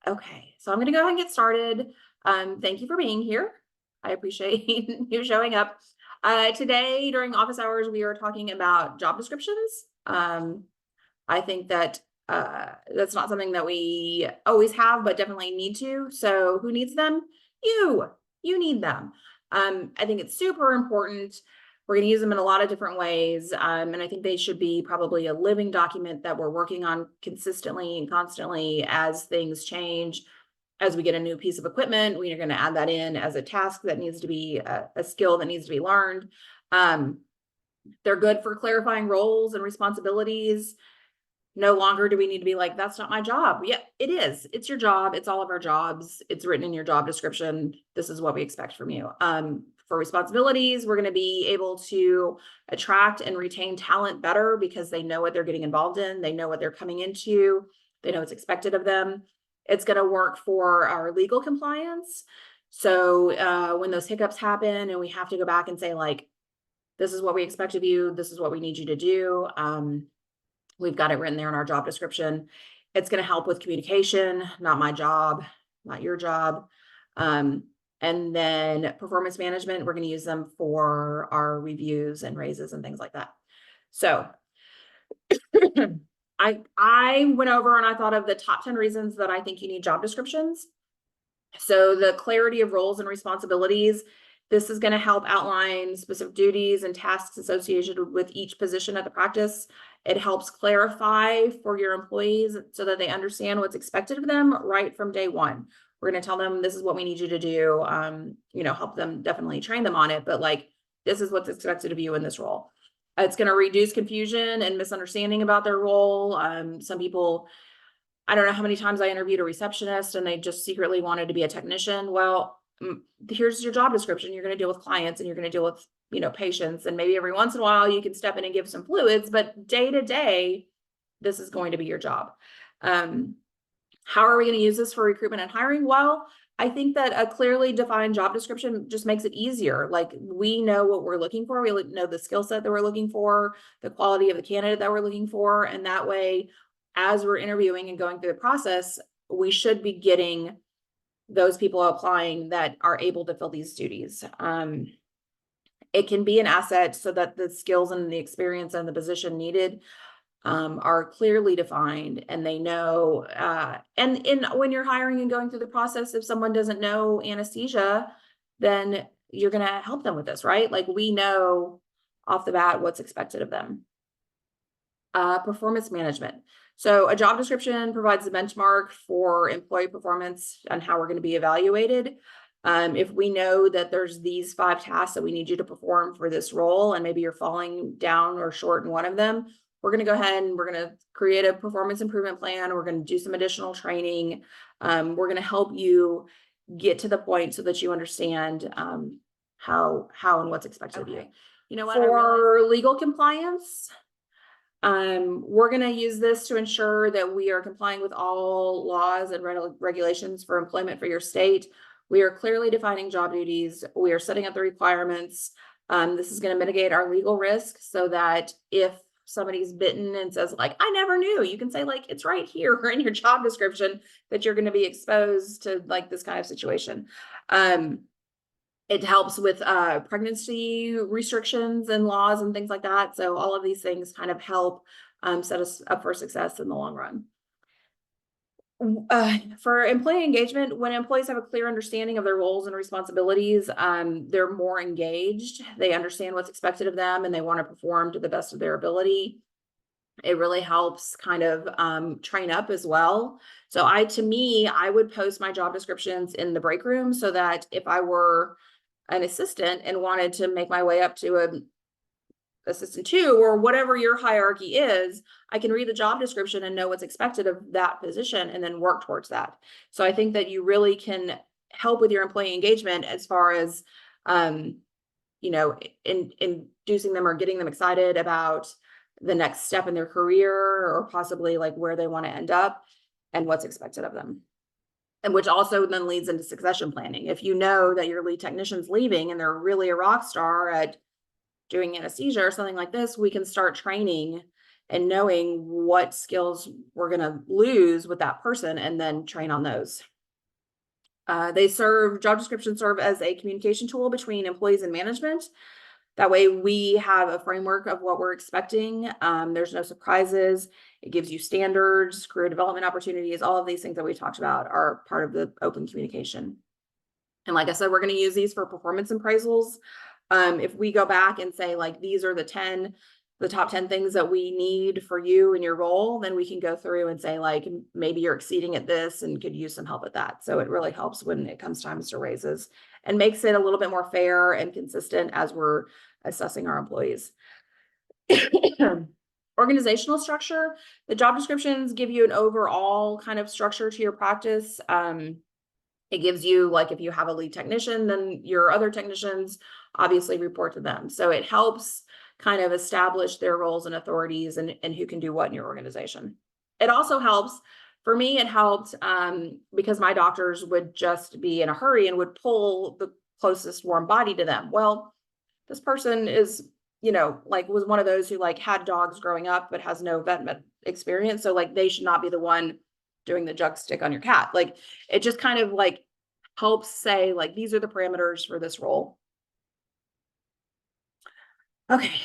Okay, so I'm going to go ahead and get started. Thank you for being here. I appreciate you showing up. Today, during office hours, we are talking about job descriptions. I think that that's not something that we always have, but definitely need to. So, who needs them? You. You need them. I think it's super important. We're going to use them in a lot of different ways. And I think they should be probably a living document that we're working on consistently and constantly as things change. As we get a new piece of equipment, we are going to add that in as a task that needs to be a skill that needs to be learned. Um, they're good for clarifying roles and responsibilities. No longer do we need to be like, that's not my job. Yeah, it is. It's your job. It's all of our jobs. It's written in your job description. This is what we expect from you. For responsibilities, we're going to be able to attract and retain talent better because they know what they're getting involved in. They know what they're coming into. They know what's expected of them. It's going to work for our legal compliance. So when those hiccups happen and we have to go back and say, like, this is what we expect of you. This is what we need you to do. We've got it written there in our job description. It's going to help with communication, not my job, not your job. Um, and then performance management, we're going to use them for our reviews and raises and things like that. So I went over and I thought of the top 10 reasons that I think you need job descriptions. So the clarity of roles and responsibilities, this is going to help outline specific duties and tasks associated with each position at the practice. It helps clarify for your employees so that they understand what's expected of them right from day one. We're going to tell them this is what we need you to do. Help them definitely train them on it, but like this is what's expected of you in this role. It's going to reduce confusion and misunderstanding about their role. Some people, I don't know how many times I interviewed a receptionist and they just secretly wanted to be a technician. Well, here's your job description. You're going to deal with clients and you're going to deal with, patients. And maybe every once in a while you can step in and give some fluids, but day to day, this is going to be your job. How are we going to use this for recruitment and hiring? Well, I think that a clearly defined job description just makes it easier. Like we know what we're looking for. We know the skill set that we're looking for, the quality of the candidate that we're looking for. And that way, as we're interviewing and going through the process, we should be getting those people applying that are able to fill these duties. It can be an asset so that the skills and the experience and the position needed are clearly defined and they know. And when you're hiring and going through the process, if someone doesn't know anesthesia, then you're going to help them with this, right? Like we know off the bat what's expected of them. Performance management. So a job description provides a benchmark for employee performance and how we're going to be evaluated. If we know that there's these 5 tasks that we need you to perform for this role, and maybe you're falling down or short in one of them, we're going to go ahead and we're going to create a performance improvement plan. We're going to do some additional training. We're going to help you get to the point so that you understand how and what's expected of you. You know what? For legal compliance, we're going to use this to ensure that we are complying with all laws and regulations for employment for your state. We are clearly defining job duties. We are setting up the requirements. This is going to mitigate our legal risk so that if somebody's bitten and says like, I never knew, you can say like, it's right here in your job description that you're going to be exposed to like this kind of situation. It helps with pregnancy restrictions and laws and things like that. So all of these things kind of help set us up for success in the long run. For employee engagement, when employees have a clear understanding of their roles and responsibilities, they're more engaged. They understand what's expected of them and they want to perform to the best of their ability. It really helps kind of train up as well. So I would post my job descriptions in the break room so that if I were an assistant and wanted to make my way up to a assistant 2 or whatever your hierarchy is, I can read the job description and know what's expected of that position and then work towards that. So I think that you really can help with your employee engagement as far as inducing them or getting them excited about the next step in their career or possibly like where they want to end up and what's expected of them. And which also then leads into succession planning. If you know that your lead technician's leaving and they're really a rock star at doing anesthesia or something like this, we can start training and knowing what skills we're going to lose with that person and then train on those. Job descriptions serve as a communication tool between employees and management. That way we have a framework of what we're expecting. There's no surprises. It gives you standards, career development opportunities. All of these things that we talked about are part of the open communication. And like I said, we're going to use these for performance appraisals. If we go back and say, like, these are the top 10 things that we need for you in your role, then we can go through and say, like, maybe you're exceeding at this and could use some help at that. So it really helps when it comes time to raises and makes it a little bit more fair and consistent as we're assessing our employees. Organizational structure. The job descriptions give you an overall kind of structure to your practice. It gives you, like, if you have a lead technician, then your other technicians obviously report to them. So it helps kind of establish their roles and authorities and who can do what in your organization. It also helps, for me, it helped because my doctors would just be in a hurry and would pull the closest warm body to them. Well, this person is, like, was one of those who, like, had dogs growing up but has no vet experience. So, like, they should not be the one doing the jug stick on your cat. Like, it just kind of, like, helps say, like, these are the parameters for this role. Okay.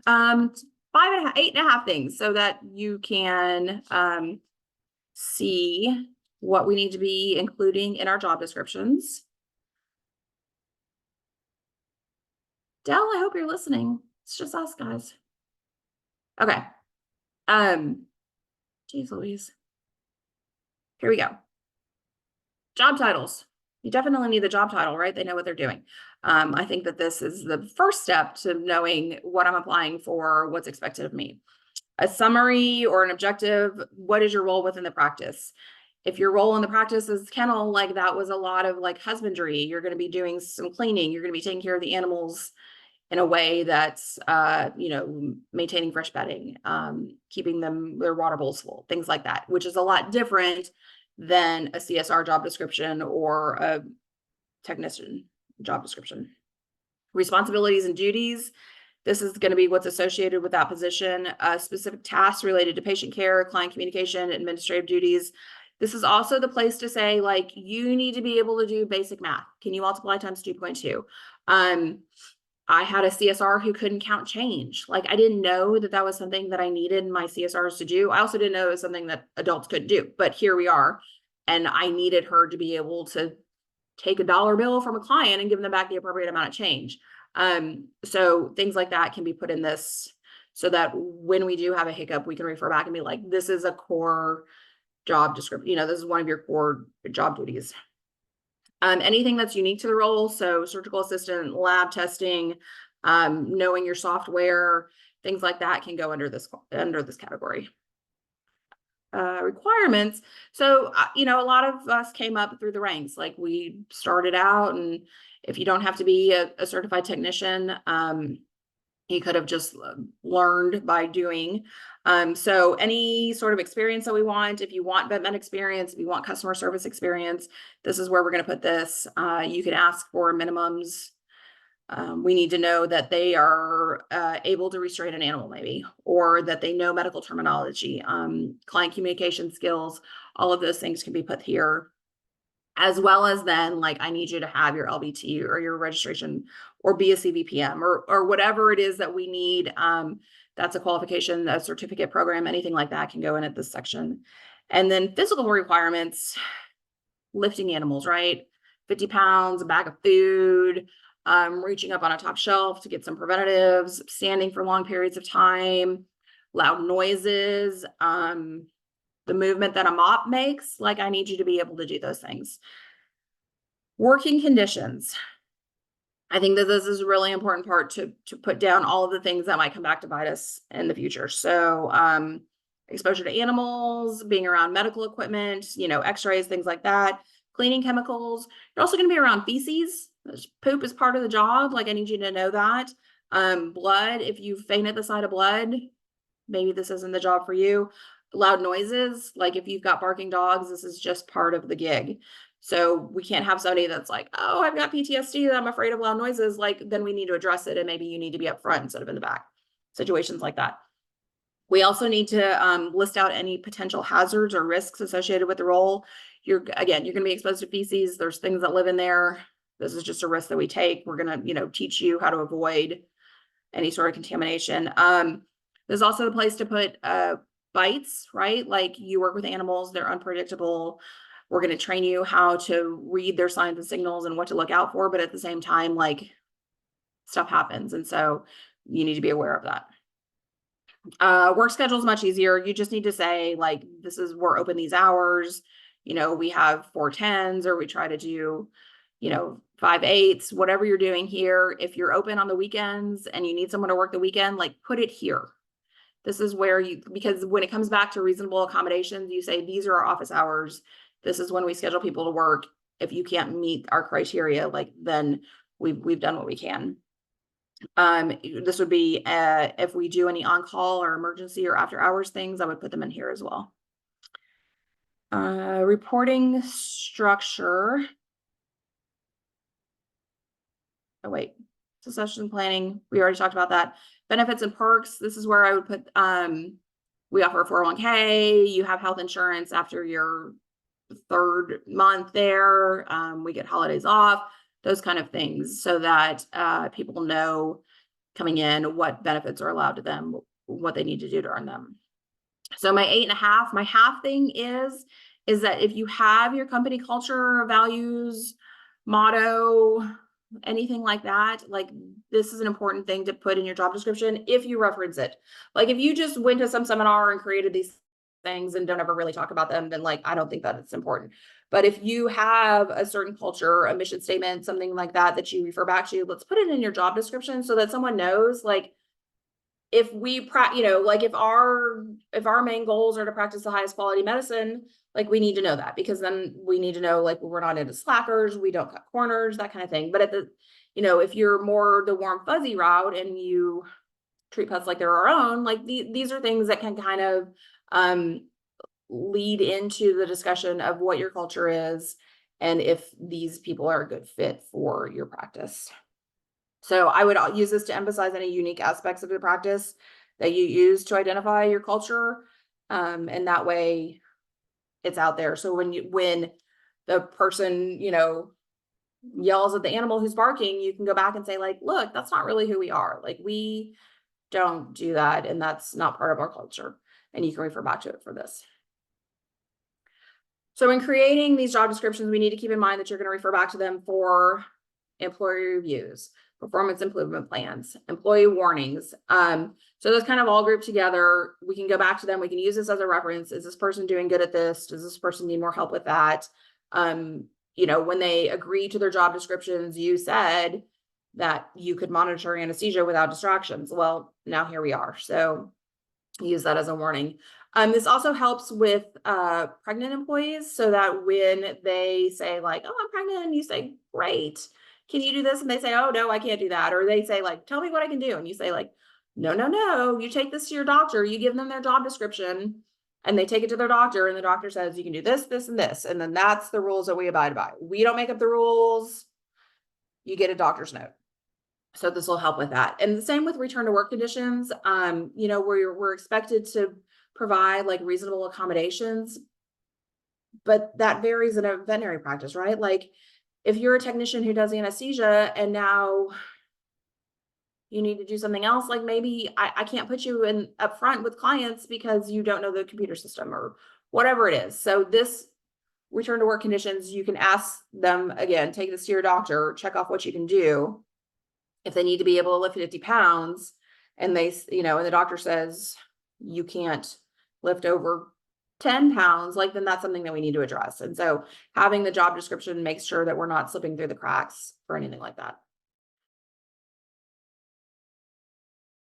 8.5 things so that you can see what we need to be including in our job descriptions. Dell, I hope you're listening. It's just us, guys. Okay. Geez Louise. Here we go. Job titles. You definitely need the job title, right? They know what they're doing. I think that this is the first step to knowing what I'm applying for, what's expected of me. A summary or an objective. What is your role within the practice? If your role in the practice is kennel, like, that was a lot of, like, husbandry. You're going to be doing some cleaning. You're going to be taking care of the animals in a way that's, maintaining fresh bedding, keeping their water bowls full, things like that, which is a lot different than a CSR job description or a technician job description. Responsibilities and duties. This is going to be what's associated with that position. Specific tasks related to patient care, client communication, administrative duties. This is also the place to say, like, you need to be able to do basic math. Can you multiply times 2.2? I had a CSR who couldn't count change. Like, I didn't know that that was something that I needed my CSRs to do. I also didn't know it was something that adults couldn't do, but here we are. And I needed her to be able to take a dollar bill from a client and give them back the appropriate amount of change. So things like that can be put in this so that when we do have a hiccup, we can refer back and be like, this is a core job description. This is one of your core job duties. Anything that's unique to the role. So surgical assistant, lab testing, knowing your software, things like that can go under this category. Requirements. So, a lot of us came up through the ranks. Like, we started out, and if you don't have to be a certified technician, you could have just learned by doing. So any sort of experience that we want, if you want vet med experience, if you want customer service experience, this is where we're going to put this. You can ask for minimums. We need to know that they are able to restrain an animal, maybe, or that they know medical terminology, client communication skills. All of those things can be put here, as well as then, like, I need you to have your LBT or your registration or be a CVPM or whatever it is that we need. That's a qualification, a certificate program, anything like that can go in at this section. And then physical requirements, lifting animals, right? 50 pounds, a bag of food, reaching up on a top shelf to get some preventatives, standing for long periods of time, loud noises, the movement that a mop makes. Like, I need you to be able to do those things. Working conditions. I think that this is a really important part to put down all of the things that might come back to bite us in the future. So, exposure to animals, being around medical equipment, x-rays, things like that, cleaning chemicals. You're also going to be around feces. Poop is part of the job. Like, I need you to know that. Blood, if you faint at the sight of blood, maybe this isn't the job for you. Loud noises, like if you've got barking dogs, this is just part of the gig. So we can't have somebody that's like, oh, I've got PTSD, I'm afraid of loud noises. Like, then we need to address it, and maybe you need to be up front instead of in the back. Situations like that. We also need to list out any potential hazards or risks associated with the role. Again, you're gonna be exposed to feces. There's things that live in there. This is just a risk that we take. We're gonna, teach you how to avoid any sort of contamination. There's also a place to put bites, right? Like, you work with animals, they're unpredictable. We're going to train you how to read their signs and signals and what to look out for, but at the same time, like, stuff happens, and so you need to be aware of that. Work schedule is much easier. You just need to say, like, we're open these hours. We have 4 10s, or we try to do 5 8s, whatever you're doing here. If you're open on the weekends and you need someone to work the weekend, like, put it here. This is where because when it comes back to reasonable accommodations, you say, these are our office hours. This is when we schedule people to work. If you can't meet our criteria, like, then we've done what we can. This would be if we do any on-call or emergency or after hours things, I would put them in here as well. Reporting structure. Oh, wait. Succession planning, we already talked about that. Benefits and perks, this is where I would put, we offer a 401k, you have health insurance after your 3rd month there, we get holidays off, those kind of things, so that people know coming in what benefits are allowed to them, what they need to do to earn them. So my 8.5, my half thing is that if you have your company culture, values, motto, anything like that, like, this is an important thing to put in your job description if you reference it. Like, if you just went to some seminar and created these things and don't ever really talk about them, then, like, I don't think that it's important. But if you have a certain culture, a mission statement, something like that you refer back to, let's put it in your job description so that someone knows, like, if we like, if our main goals are to practice the highest quality medicine, like, we need to know that, because then we need to know, like, we're not into slackers, we don't cut corners, that kind of thing. But if you're more the warm fuzzy route and you treat pets like they're our own, like, these are things that can kind of lead into the discussion of what your culture is and if these people are a good fit for your practice. So I would use this to emphasize any unique aspects of the practice that you use to identify your culture. And that way it's out there. So when the person, yells at the animal who's barking, you can go back and say, like, look, that's not really who we are. Like, we don't do that, and that's not part of our culture. And you can refer back to it for this. So in creating these job descriptions, we need to keep in mind that you're going to refer back to them for employee reviews, performance improvement plans, employee warnings. So those kind of all grouped together. We can go back to them. We can use this as a reference. Is this person doing good at this? Does this person need more help with that? When they agree to their job descriptions, you said that you could monitor anesthesia without distractions. Well, now here we are. So use that as a warning. This also helps with pregnant employees, so that when they say, like, oh, I'm pregnant, and you say, great, can you do this? And they say, oh, no, I can't do that. Or they say, like, tell me what I can do. And you say, like, no, you take this to your doctor, you give them their job description, and they take it to their doctor, and the doctor says, you can do this, this, and this. And then that's the rules that we abide by. We don't make up the rules. You get a doctor's note. So this will help with that. And the same with return to work conditions. We're expected to provide, like, reasonable accommodations, but that varies in a veterinary practice, right? Like, if you're a technician who does anesthesia and now you need to do something else, like, maybe I can't put you in up front with clients because you don't know the computer system or whatever it is. So this return to work conditions, you can ask them, again, take this to your doctor, check off what you can do. If they need to be able to lift 50 pounds and and the doctor says you can't lift over 10 pounds, like, then that's something that we need to address. And so having the job description makes sure that we're not slipping through the cracks for anything like that.